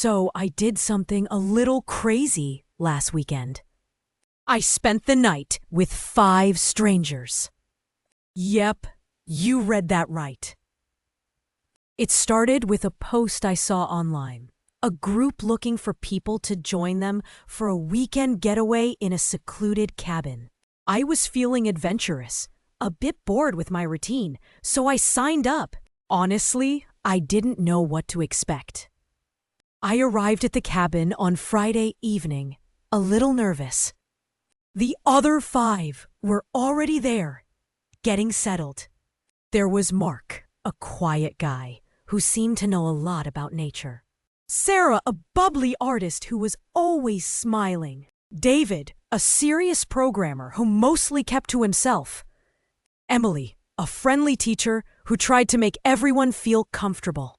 So I did something a little crazy last weekend. I spent the night with 5 strangers. Yep, you read that right. It started with a post I saw online. A group looking for people to join them for a weekend getaway in a secluded cabin. I was feeling adventurous, a bit bored with my routine, so I signed up. Honestly, I didn't know what to expect. I arrived at the cabin on Friday evening, a little nervous. The other 5 were already there, getting settled. There was Mark, a quiet guy who seemed to know a lot about nature. Sarah, a bubbly artist who was always smiling. David, a serious programmer who mostly kept to himself. Emily, a friendly teacher who tried to make everyone feel comfortable.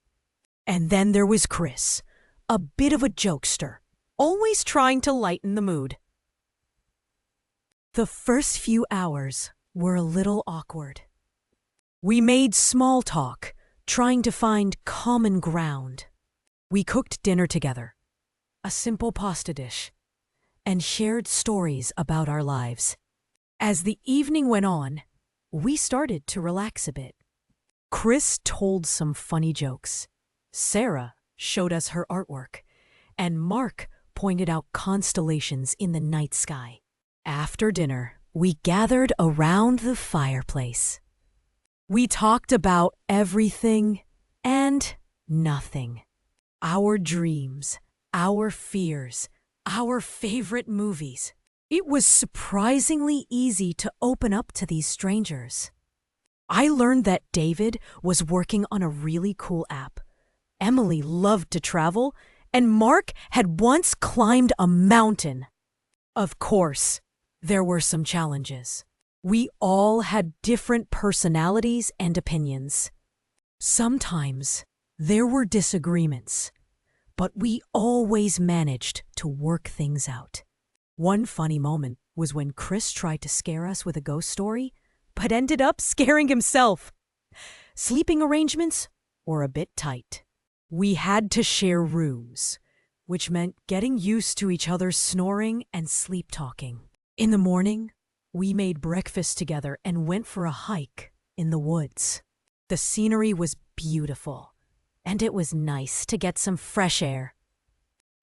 And then there was Chris, a bit of a jokester, always trying to lighten the mood. The first few hours were a little awkward. We made small talk, trying to find common ground. We cooked dinner together, a simple pasta dish, and shared stories about our lives. As the evening went on, we started to relax a bit. Chris told some funny jokes. Sarah showed us her artwork, and Mark pointed out constellations in the night sky. After dinner, we gathered around the fireplace. We talked about everything and nothing. Our dreams, our fears, our favorite movies. It was surprisingly easy to open up to these strangers. I learned that David was working on a really cool app. Emily loved to travel, and Mark had once climbed a mountain. Of course, there were some challenges. We all had different personalities and opinions. Sometimes there were disagreements, but we always managed to work things out. One funny moment was when Chris tried to scare us with a ghost story, but ended up scaring himself. Sleeping arrangements were a bit tight. We had to share rooms, which meant getting used to each other's snoring and sleep talking. In the morning, we made breakfast together and went for a hike in the woods. The scenery was beautiful, and it was nice to get some fresh air.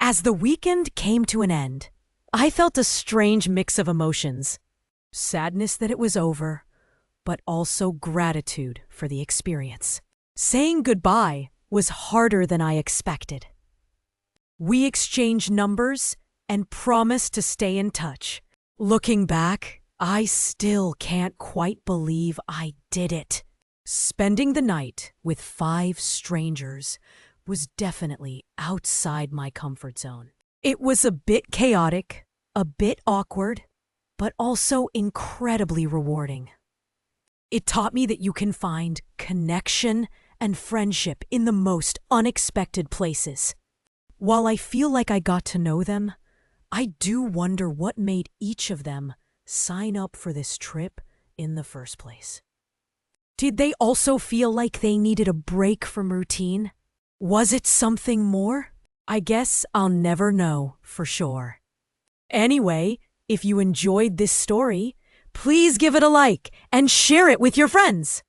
As the weekend came to an end, I felt a strange mix of emotions. Sadness that it was over, but also gratitude for the experience. Saying goodbye was harder than I expected. We exchanged numbers and promised to stay in touch. Looking back, I still can't quite believe I did it. Spending the night with 5 strangers was definitely outside my comfort zone. It was a bit chaotic, a bit awkward, but also incredibly rewarding. It taught me that you can find connection and friendship in the most unexpected places. While I feel like I got to know them, I do wonder what made each of them sign up for this trip in the first place. Did they also feel like they needed a break from routine? Was it something more? I guess I'll never know for sure. Anyway, if you enjoyed this story, please give it a like and share it with your friends.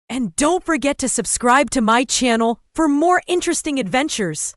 And don't forget to subscribe to my channel for more interesting adventures.